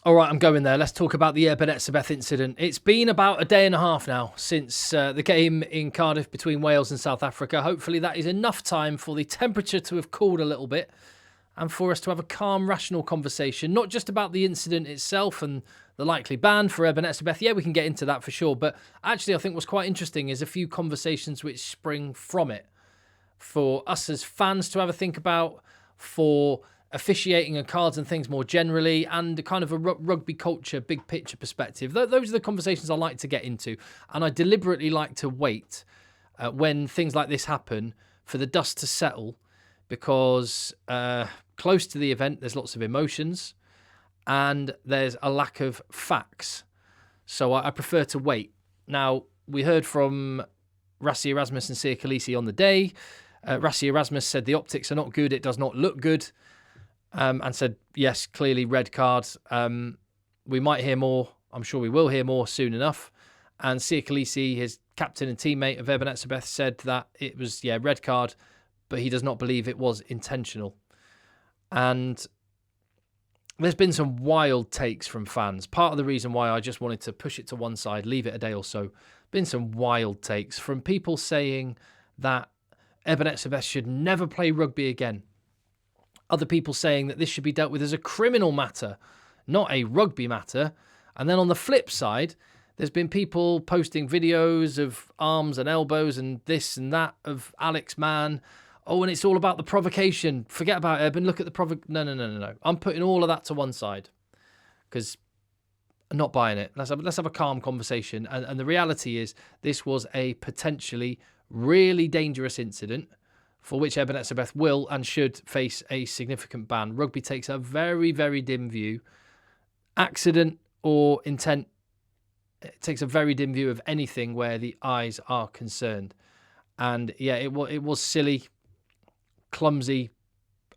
All right, I'm going there. Let's talk about the Etzebeth incident. It's been about a day and a half now since the game in Cardiff between Wales and South Africa. Hopefully that is enough time for the temperature to have cooled a little bit and for us to have a calm, rational conversation, not just about the incident itself and the likely ban for Etzebeth. Yeah, we can get into that for sure. But actually, I think what's quite interesting is a few conversations which spring from it for us as fans to have a think about, for officiating and cards and things more generally, and kind of a rugby culture, big picture perspective. Those are the conversations I like to get into. And I deliberately like to wait when things like this happen for the dust to settle, because close to the event, there's lots of emotions and there's a lack of facts. So I prefer to wait. Now, we heard from Rassie Erasmus and Sia Khaleesi on the day. Rassie Erasmus said the optics are not good, it does not look good. And said, yes, clearly red card. We might hear more. I'm sure we will hear more soon enough. And Sia Khaleesi, his captain and teammate of Etzebeth, said that it was, red card, but he does not believe it was intentional. And there's been some wild takes from fans. Part of the reason why I just wanted to push it to one side, leave it a day or so, been some wild takes from people saying that Etzebeth should never play rugby again. Other people saying that this should be dealt with as a criminal matter, not a rugby matter. And then on the flip side, there's been people posting videos of arms and elbows and this and that of Alex Mann. Oh, and it's all about the provocation. Forget about Eben. Look at the No. I'm putting all of that to one side because I'm not buying it. Let's have a calm conversation. And the reality is this was a potentially really dangerous incident for which Etzebeth will and should face a significant ban. Rugby takes a very, very dim view. Accident or intent, it takes a very dim view of anything where the eyes are concerned. And yeah, it was silly, clumsy.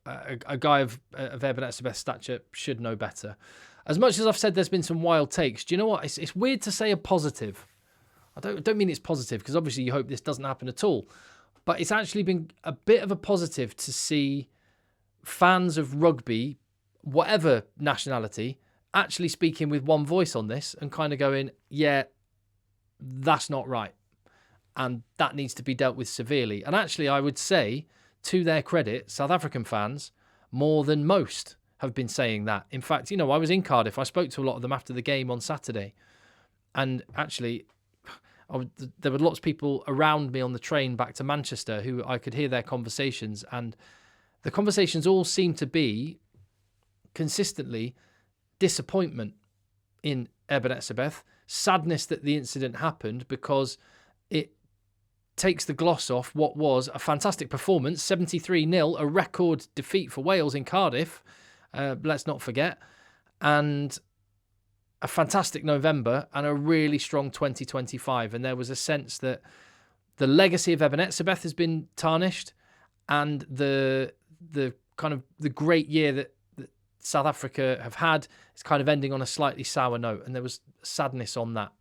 A guy of Etzebeth's stature should know better. As much as I've said there's been some wild takes, do you know what? It's weird to say a positive. I don't mean it's positive, because obviously you hope this doesn't happen at all. But it's actually been a bit of a positive to see fans of rugby, whatever nationality, actually speaking with one voice on this and kind of going, yeah, that's not right. And that needs to be dealt with severely. And actually, I would say, to their credit, South African fans, more than most, have been saying that. In fact, I was in Cardiff. I spoke to a lot of them after the game on Saturday. And actually, there were lots of people around me on the train back to Manchester who I could hear their conversations, and the conversations all seemed to be consistently disappointment in Etzebeth, sadness that the incident happened because it takes the gloss off what was a fantastic performance, 73-0, a record defeat for Wales in Cardiff, let's not forget, and a fantastic November and a really strong 2025. And there was a sense that the legacy of Etzebeth has been tarnished, and the kind of the great year that South Africa have had is kind of ending on a slightly sour note. And there was sadness on that,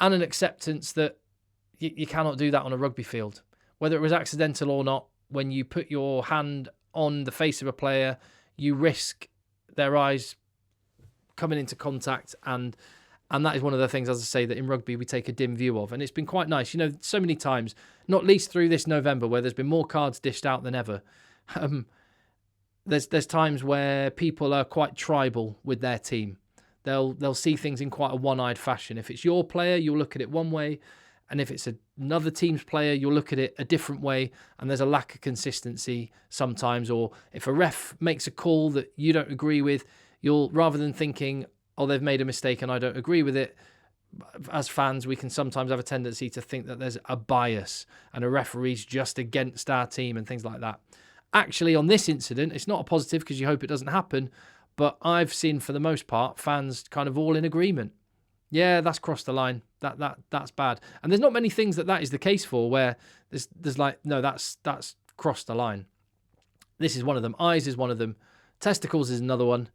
and an acceptance that you cannot do that on a rugby field, whether it was accidental or not. When you put your hand on the face of a player, you risk their eyes coming into contact, and that is one of the things, as I say, that in rugby we take a dim view of. And it's been quite nice, so many times, not least through this November where there's been more cards dished out than ever. There's times where people are quite tribal with their team. They'll see things in quite a one-eyed fashion. If it's your player, you'll look at it one way, and if it's another team's player, you'll look at it a different way, and there's a lack of consistency sometimes. Or if a ref makes a call that you don't agree with, you'll, rather than thinking, oh, they've made a mistake and I don't agree with it, as fans, we can sometimes have a tendency to think that there's a bias and a referee's just against our team and things like that. Actually, on this incident, it's not a positive because you hope it doesn't happen, but I've seen, for the most part, fans kind of all in agreement. Yeah, that's crossed the line. That's bad. And there's not many things that is the case for, where there's like, no, that's crossed the line. This is one of them. Eyes is one of them. Testicles is another one.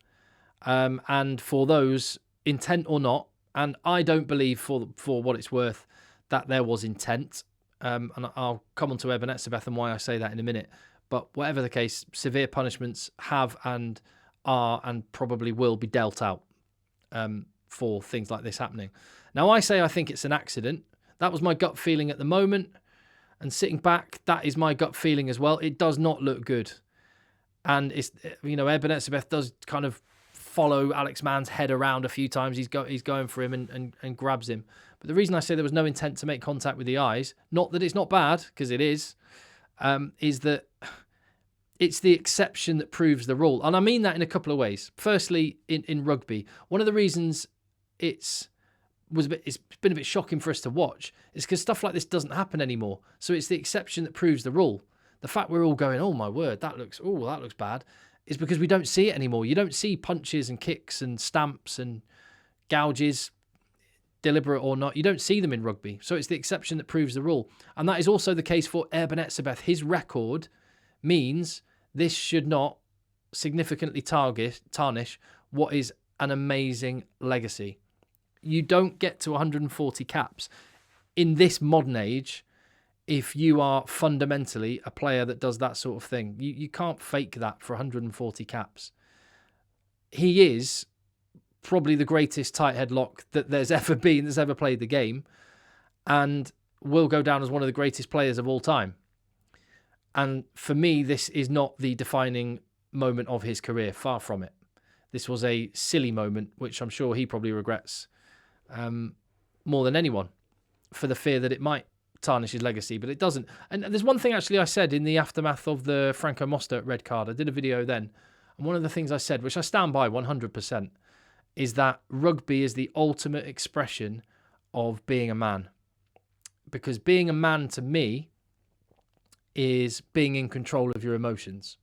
And for those, intent or not, and I don't believe, for what it's worth, that there was intent. And I'll come on to Etzebeth and why I say that in a minute. But whatever the case, severe punishments have and are and probably will be dealt out. for things like this happening. Now, I say I think it's an accident. That was my gut feeling at the moment. And sitting back, that is my gut feeling as well. It does not look good. And it's, Etzebeth does kind of follow Alex Mann's head around a few times. He's going for him and grabs him. But the reason I say there was no intent to make contact with the eyes, not that it's not bad, because it is that it's the exception that proves the rule. And I mean that in a couple of ways. Firstly, in rugby, one of the reasons it's been a bit shocking for us to watch is because stuff like this doesn't happen anymore. So it's the exception that proves the rule. The fact we're all going, oh my word, that looks bad, is because we don't see it anymore. You don't see punches and kicks and stamps and gouges, deliberate or not. You don't see them in rugby. So it's the exception that proves the rule. And that is also the case for Etzebeth. His record means this should not significantly tarnish what is an amazing legacy. You don't get to 140 caps in this modern age if you are fundamentally a player that does that sort of thing. You can't fake that for 140 caps. He is probably the greatest tight headlock that there's ever been, that's ever played the game, and will go down as one of the greatest players of all time. And for me, this is not the defining moment of his career. Far from it. This was a silly moment, which I'm sure he probably regrets more than anyone, for the fear that it might tarnish his legacy, but it doesn't. And there's one thing actually I said in the aftermath of the Franco Mostert red card. I did a video then, and one of the things I said, which I stand by 100%, is that rugby is the ultimate expression of being a man. Because being a man to me is being in control of your emotions.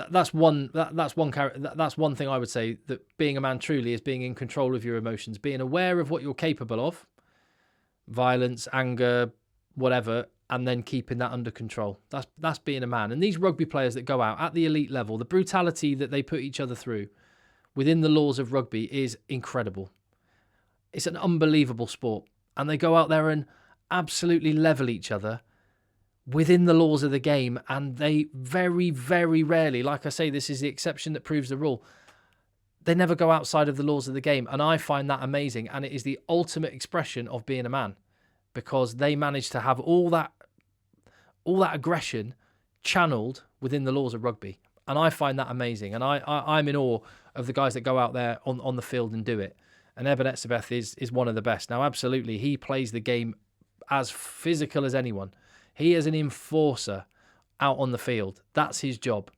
That's one thing I would say, that being a man truly is being in control of your emotions, being aware of what you're capable of, violence, anger, whatever, and then keeping that under control. That's being a man. And these rugby players that go out at the elite level, the brutality that they put each other through within the laws of rugby is incredible. It's an unbelievable sport. And they go out there and absolutely level each other within the laws of the game, and they very, very rarely, like I say, this is the exception that proves the rule, they never go outside of the laws of the game, and I find that amazing, and it is the ultimate expression of being a man, because they manage to have all that aggression channeled within the laws of rugby, and I find that amazing, and I'm in awe of the guys that go out there on the field and do it, and Etzebeth is one of the best. Now, absolutely, he plays the game as physical as anyone. He is an enforcer out on the field. That's his job.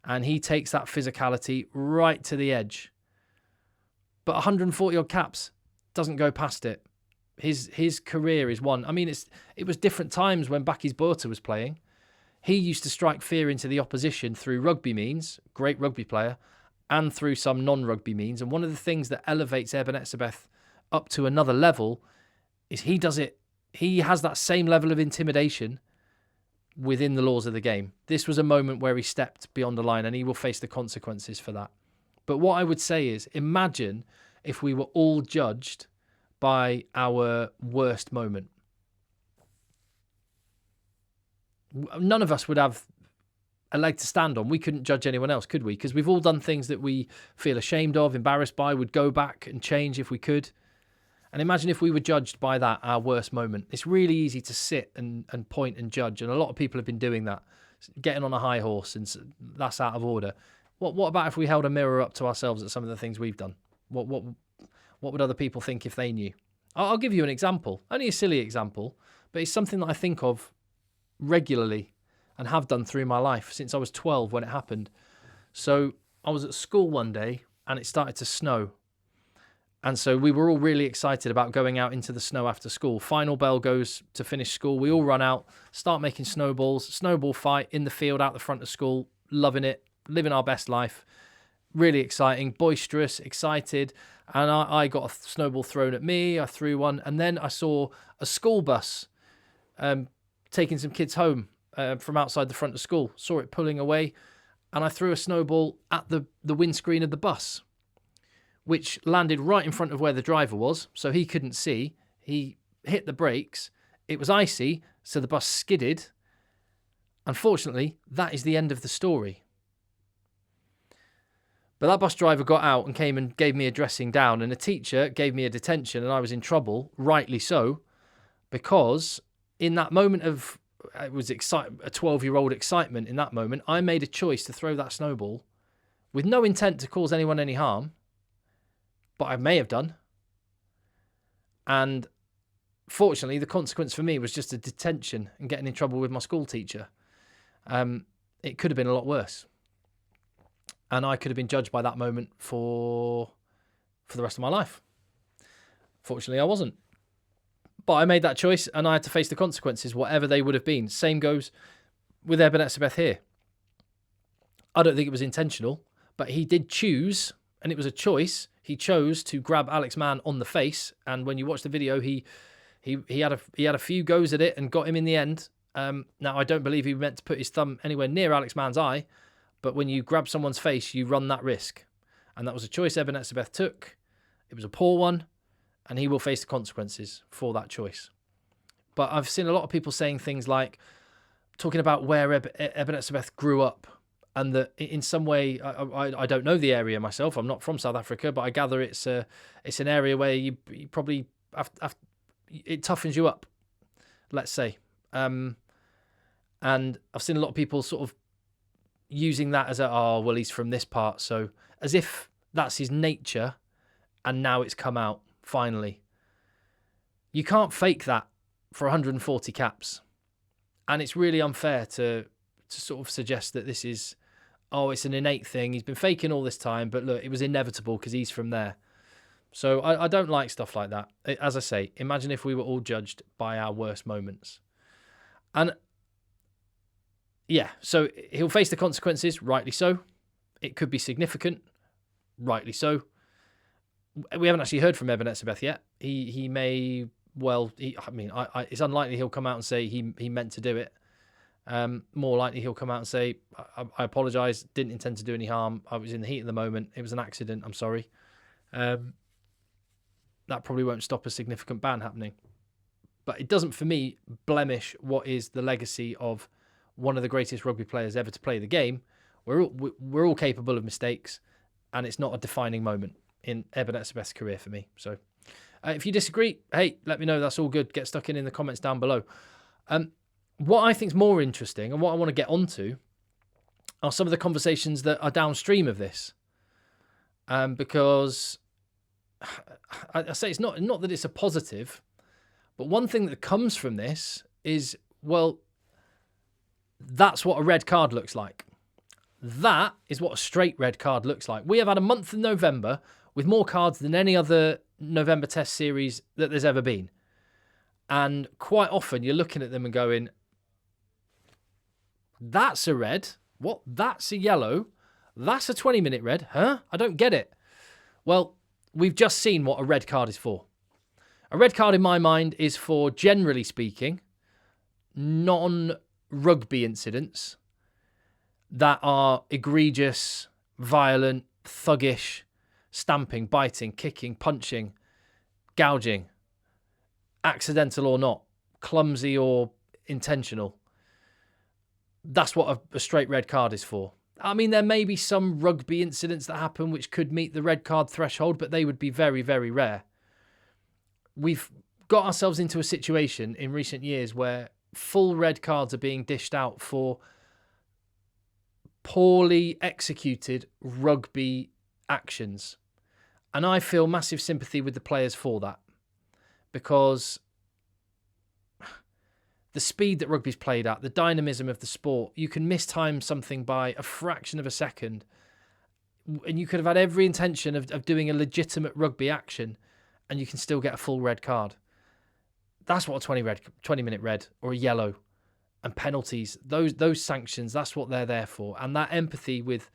And he takes that physicality right to the edge. But 140 odd caps doesn't go past it. His career is one. I mean, it was different times when Bakis Botha was playing. He used to strike fear into the opposition through rugby means, great rugby player, and through some non-rugby means. And one of the things that elevates Etzebeth up to another level is he does it. He has that same level of intimidation within the laws of the game. This was a moment where he stepped beyond the line, and he will face the consequences for that. But what I would say is, imagine if we were all judged by our worst moment. None of us would have a leg to stand on. We couldn't judge anyone else, could we? Because we've all done things that we feel ashamed of, embarrassed by, would go back and change if we could. And imagine if we were judged by that, our worst moment. It's really easy to sit and point and judge. And a lot of people have been doing that, getting on a high horse, and that's out of order. What about if we held a mirror up to ourselves at some of the things we've done? What would other people think if they knew? I'll give you an example. Only a silly example, but it's something that I think of regularly and have done through my life since I was 12 when it happened. So I was at school one day and it started to snow. And so we were all really excited about going out into the snow after school. Final bell goes to finish school. We all run out, start making snowballs, snowball fight in the field out the front of school, loving it, living our best life. Really exciting, boisterous, excited. And I got a snowball thrown at me. I threw one. And then I saw a school bus taking some kids home from outside the front of school. Saw it pulling away. And I threw a snowball at the windscreen of the bus, which landed right in front of where the driver was, so he couldn't see. He hit the brakes. It was icy, so the bus skidded. Unfortunately, that is the end of the story. But that bus driver got out and came and gave me a dressing down, and the teacher gave me a detention, and I was in trouble, rightly so, because in that moment of, it was a 12-year-old excitement in that moment, I made a choice to throw that snowball with no intent to cause anyone any harm, but I may have done. And fortunately, the consequence for me was just a detention and getting in trouble with my school teacher. It could have been a lot worse. And I could have been judged by that moment for the rest of my life. Fortunately, I wasn't. But I made that choice and I had to face the consequences, whatever they would have been. Same goes with Etzebeth here. I don't think it was intentional, but he did choose, and it was a choice. He chose to grab Alex Mann on the face, and when you watch the video, he had a few goes at it and got him in the end. Now, I don't believe he meant to put his thumb anywhere near Alex Mann's eye, but when you grab someone's face, you run that risk. And that was a choice Etzebeth took. It was a poor one, and he will face the consequences for that choice. But I've seen a lot of people saying things like, talking about where Etzebeth grew up, and that in some way, I don't know the area myself. I'm not from South Africa, but I gather it's an area where you probably it toughens you up, let's say. And I've seen a lot of people sort of using that as he's from this part, so as if that's his nature, and now it's come out finally. You can't fake that for 140 caps, and it's really unfair to sort of suggest that this is, it's an innate thing. He's been faking all this time, but look, it was inevitable because he's from there. So I don't like stuff like that. As I say, imagine if we were all judged by our worst moments. And yeah, so he'll face the consequences, rightly so. It could be significant, rightly so. We haven't actually heard from Etzebeth yet. He may well, it's unlikely he'll come out and say he meant to do it. More likely he'll come out and say, I apologise, didn't intend to do any harm. I was in the heat of the moment. It was an accident. I'm sorry. That probably won't stop a significant ban happening. But it doesn't, for me, blemish what is the legacy of one of the greatest rugby players ever to play the game. We're all capable of mistakes, and it's not a defining moment in Etzebeth's career for me. So if you disagree, hey, let me know. That's all good. Get stuck in the comments down below. What I think is more interesting and what I want to get onto are some of the conversations that are downstream of this. Because I say it's not that it's a positive, but one thing that comes from this is, well, that's what a red card looks like. That is what a straight red card looks like. We have had a month in November with more cards than any other November Test series that there's ever been. And quite often you're looking at them and going, that's a red. What? That's a yellow. That's a 20-minute red. Huh? I don't get it. Well, we've just seen what a red card is for. A red card, in my mind, is for, generally speaking, non-rugby incidents that are egregious, violent, thuggish, stamping, biting, kicking, punching, gouging, accidental or not, clumsy or intentional. That's what a straight red card is for. I mean, there may be some rugby incidents that happen which could meet the red card threshold, but they would be very, very rare. We've got ourselves into a situation in recent years where full red cards are being dished out for poorly executed rugby actions. And I feel massive sympathy with the players for that, because the speed that rugby's played at, the dynamism of the sport, you can mistime something by a fraction of a second, and you could have had every intention of doing a legitimate rugby action, and you can still get a full red card. That's what a 20-minute red or a yellow and penalties, those sanctions, that's what they're there for. And that empathy with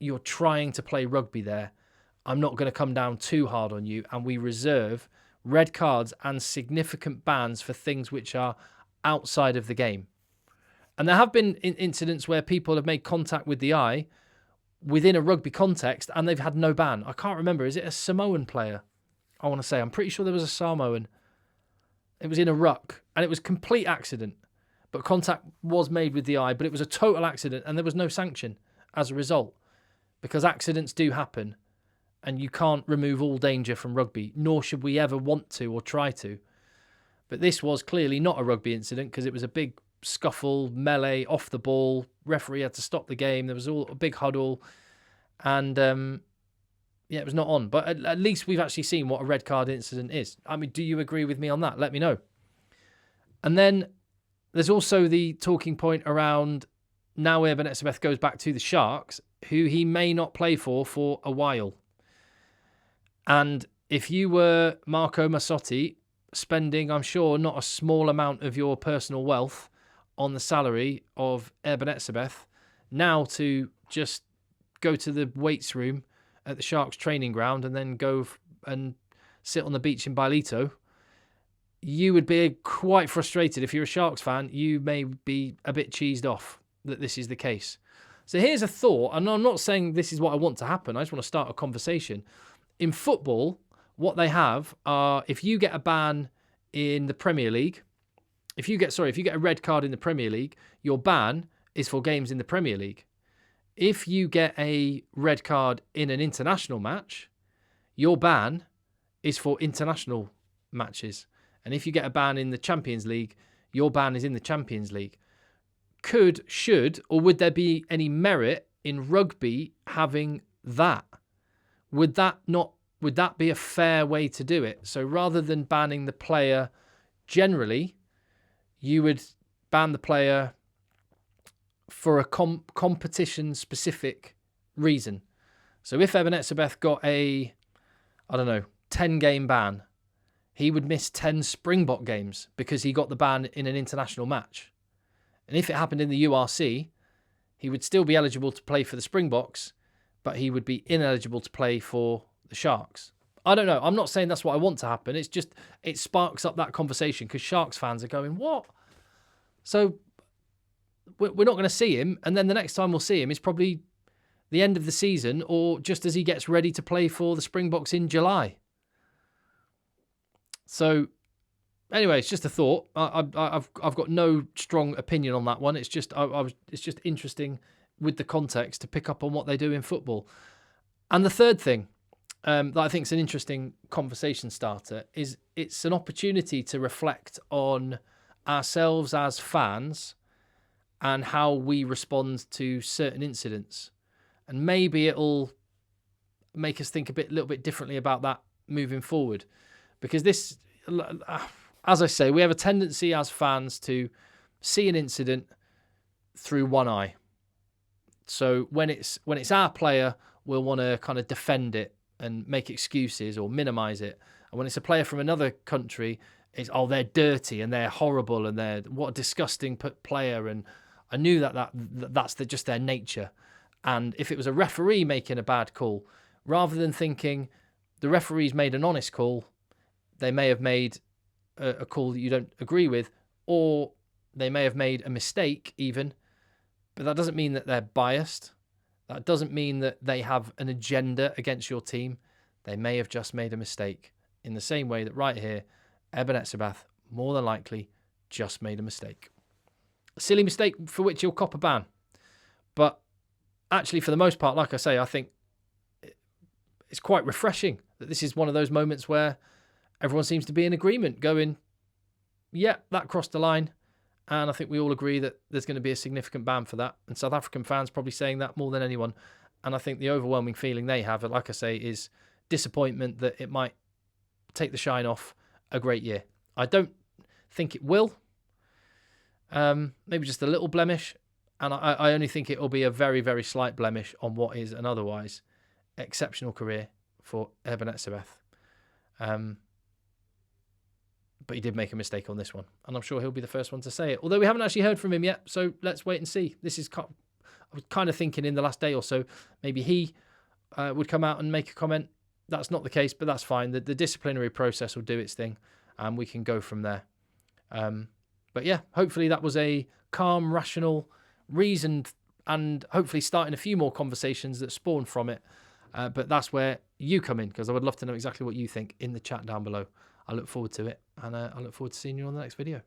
you're trying to play rugby there, I'm not going to come down too hard on you, and we reserve red cards and significant bans for things which are outside of the game. And there have been incidents where people have made contact with the eye within a rugby context and they've had no ban. I can't remember. Is it a Samoan player? I want to say. I'm pretty sure there was a Samoan. It was in a ruck and it was complete accident. But contact was made with the eye, but it was a total accident and there was no sanction as a result. because accidents do happen and you can't remove all danger from rugby, nor should we ever want to or try to. But this was clearly not a rugby incident because it was a big scuffle, melee, off the ball. Referee had to stop the game. There was all a big huddle. And, it was not on. But at least we've actually seen what a red card incident is. I mean, do you agree with me on that? Let me know. And then there's also the talking point around now Etzebeth goes back to the Sharks, who he may not play for a while. And if you were Marco Massotti, spending, I'm sure, not a small amount of your personal wealth on the salary of Etzebeth, now to just go to the weights room at the Sharks training ground and then go and sit on the beach in Bailito, you would be quite frustrated. If you're a Sharks fan, you may be a bit cheesed off that this is the case. So here's a thought, and I'm not saying this is what I want to happen. I just want to start a conversation. In football, what they have are, if you get a ban in the Premier League, if you get a red card in the Premier League, your ban is for games in the Premier League. If you get a red card in an international match, your ban is for international matches. And if you get a ban in the Champions League, your ban is in the Champions League. Should, or would there be any merit in rugby having that? Would that be a fair way to do it? So rather than banning the player generally, you would ban the player for a competition-specific reason. So if Etzebeth got a, 10-game ban, he would miss 10 Springbok games because he got the ban in an international match. And if it happened in the URC, he would still be eligible to play for the Springboks, but he would be ineligible to play for the Sharks. I don't know. I'm not saying that's what I want to happen. It's just, it sparks up that conversation because Sharks fans are going, what? So we're not going to see him. And then the next time we'll see him is probably the end of the season or just as he gets ready to play for the Springboks in July. So anyway, it's just a thought. I've got no strong opinion on that one. It's just it's just interesting with the context to pick up on what they do in football. And the third thing that I think is an interesting conversation starter is it's an opportunity to reflect on ourselves as fans and how we respond to certain incidents. And maybe it'll make us think a little bit differently about that moving forward. Because this, as I say, we have a tendency as fans to see an incident through one eye. So when it's our player, we'll want to kind of defend it and make excuses or minimize it. And when it's a player from another country, it's, they're dirty and they're horrible and they're what a disgusting player. And I knew that's just their nature. And if it was a referee making a bad call, rather than thinking the referee's made an honest call, they may have made a call that you don't agree with, or they may have made a mistake even, but that doesn't mean that they're biased. That doesn't mean that they have an agenda against your team. They may have just made a mistake in the same way that right here, Etzebeth, more than likely, just made a mistake. A silly mistake for which he'll cop a ban. But actually, for the most part, like I say, I think it's quite refreshing that this is one of those moments where everyone seems to be in agreement, going, yeah, that crossed the line. And I think we all agree that there's going to be a significant ban for that. And South African fans probably saying that more than anyone. And I think the overwhelming feeling they have, like I say, is disappointment that it might take the shine off a great year. I don't think it will. Maybe just a little blemish. And I only think it will be a very, very slight blemish on what is an otherwise exceptional career for Etzebeth. But he did make a mistake on this one. And I'm sure he'll be the first one to say it. Although we haven't actually heard from him yet. So let's wait and see. I was kind of thinking in the last day or so, maybe he would come out and make a comment. That's not the case, but that's fine. The disciplinary process will do its thing. And we can go from there. But yeah, hopefully that was a calm, rational, reasoned, and hopefully starting a few more conversations that spawn from it. But that's where you come in, because I would love to know exactly what you think in the chat down below. I look forward to it, and I look forward to seeing you on the next video.